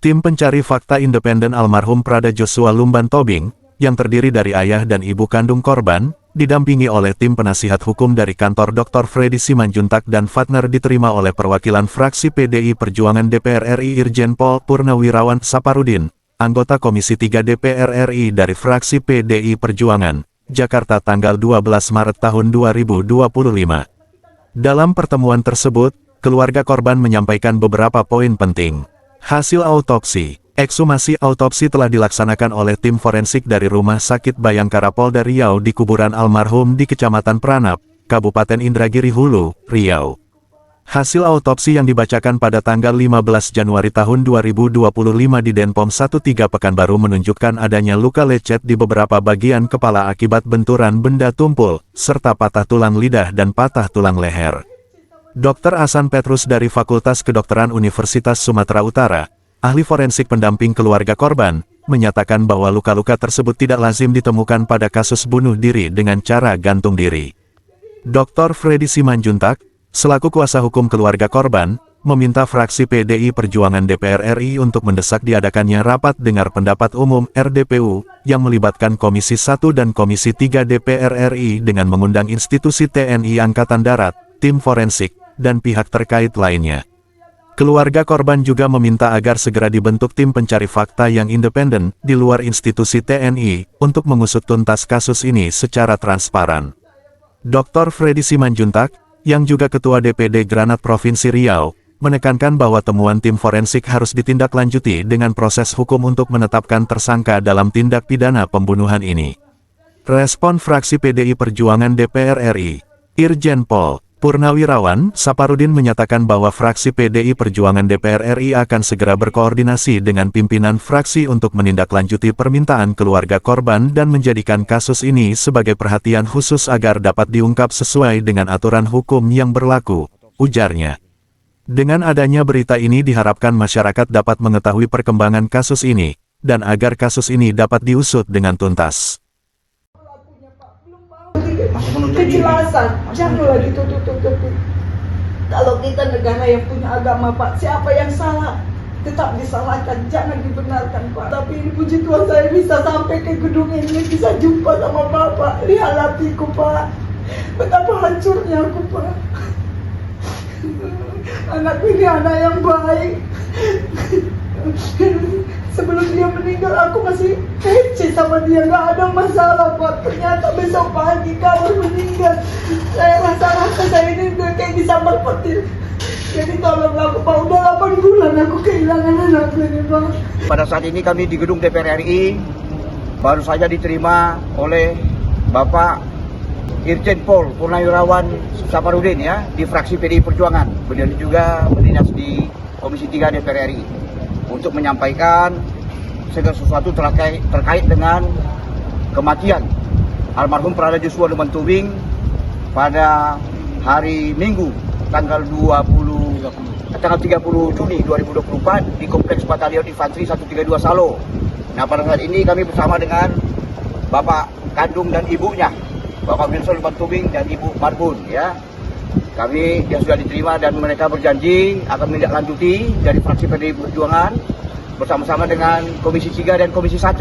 Tim pencari fakta independen almarhum Prada Joshua Lumban Tobing, yang terdiri dari ayah dan ibu kandung korban, didampingi oleh tim penasihat hukum dari kantor Dr. Freddy Simanjuntak dan Fatner diterima oleh perwakilan fraksi PDI Perjuangan DPR RI Irjen Pol Purnawirawan Saparudin, anggota Komisi 3 DPR RI dari fraksi PDI Perjuangan, Jakarta tanggal 12 Maret tahun 2025. Dalam pertemuan tersebut, keluarga korban menyampaikan beberapa poin penting. Hasil autopsi. Ekshumasi autopsi telah dilaksanakan oleh tim forensik dari Rumah Sakit Bayangkara Polda Riau di kuburan almarhum di Kecamatan Pranap, Kabupaten Indragiri Hulu, Riau. Hasil autopsi yang dibacakan pada tanggal 15 Januari tahun 2025 di Denpom 13 Pekanbaru menunjukkan adanya luka lecet di beberapa bagian kepala akibat benturan benda tumpul, serta patah tulang lidah dan patah tulang leher. Dr. Hasan Petrus dari Fakultas Kedokteran Universitas Sumatera Utara, ahli forensik pendamping keluarga korban, menyatakan bahwa luka-luka tersebut tidak lazim ditemukan pada kasus bunuh diri dengan cara gantung diri. Dr. Freddy Simanjuntak, selaku kuasa hukum keluarga korban, meminta fraksi PDI Perjuangan DPR RI untuk mendesak diadakannya rapat dengar pendapat umum RDPU yang melibatkan Komisi 1 dan Komisi 3 DPR RI dengan mengundang institusi TNI Angkatan Darat, tim forensik, dan pihak terkait lainnya. Keluarga korban juga meminta agar segera dibentuk tim pencari fakta yang independen di luar institusi TNI untuk mengusut tuntas kasus ini secara transparan. Dr. Freddy Simanjuntak, yang juga Ketua DPD Granat Provinsi Riau, menekankan bahwa temuan tim forensik harus ditindaklanjuti dengan proses hukum untuk menetapkan tersangka dalam tindak pidana pembunuhan ini. Respon fraksi PDI Perjuangan DPR RI, Irjen Pol Purnawirawan Saparudin menyatakan bahwa fraksi PDI Perjuangan DPR RI akan segera berkoordinasi dengan pimpinan fraksi untuk menindaklanjuti permintaan keluarga korban dan menjadikan kasus ini sebagai perhatian khusus agar dapat diungkap sesuai dengan aturan hukum yang berlaku, ujarnya. Dengan adanya berita ini diharapkan masyarakat dapat mengetahui perkembangan kasus ini, dan agar kasus ini dapat diusut dengan tuntas. Kejelasan, jangan lagi tutup-tutupi. Kalau kita negara yang punya agama, Pak, siapa yang salah tetap disalahkan, jangan dibenarkan, Pak. Tapi ini puji Tuhan saya bisa sampai ke gedung ini, bisa jumpa sama Bapak. Lihat hatiku, Pak, betapa hancurnya aku, Pak. Anakku ini anak yang baik. Sebelum dia meninggal aku masih kece sama dia, gak ada masalah, Pak. Ternyata besok pagi kamu meninggal. Saya rasa saya ini udah kayak disambar petir. Jadi tolonglah aku, Pak. Udah 8 bulan aku kehilangan anakku ini, Pak. Pada saat ini kami di gedung DPR RI baru saja diterima oleh Bapak Irjen Pol Purnawirawan Saparudin ya, di fraksi PDI Perjuangan. Beliau juga berdinas di Komisi 3 DPR RI. Untuk menyampaikan segala sesuatu terkait dengan kematian almarhum Prada Joshua Lumban Tobing pada hari Minggu tanggal 30 Juni 2024 di Kompleks Batalion Infanteri 132 Salo. Nah, pada saat ini kami bersama dengan Bapak kandung dan ibunya, Bapak Joshua Lumban Tobing dan Ibu Marbun ya. Kami yang sudah diterima dan mereka berjanji akan menindaklanjuti dari fraksi PDI Perjuangan bersama-sama dengan Komisi 3 dan Komisi 1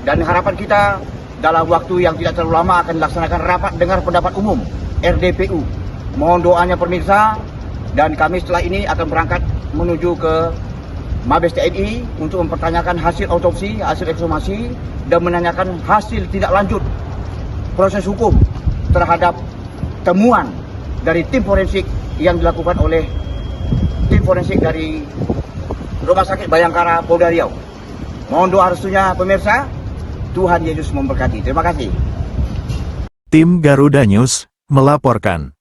dan harapan kita dalam waktu yang tidak terlalu lama akan dilaksanakan rapat dengar pendapat umum RDPU. Mohon doanya pemirsa, dan kami setelah ini akan berangkat menuju ke Mabes TNI untuk mempertanyakan hasil autopsi, hasil ekshumasi, dan menanyakan hasil tindak lanjut proses hukum terhadap temuan dari tim forensik yang dilakukan oleh tim forensik dari Rumah Sakit Bayangkara Polda Riau. Mohon doa restunya pemirsa. Tuhan Yesus memberkati. Terima kasih. Tim Garuda News melaporkan.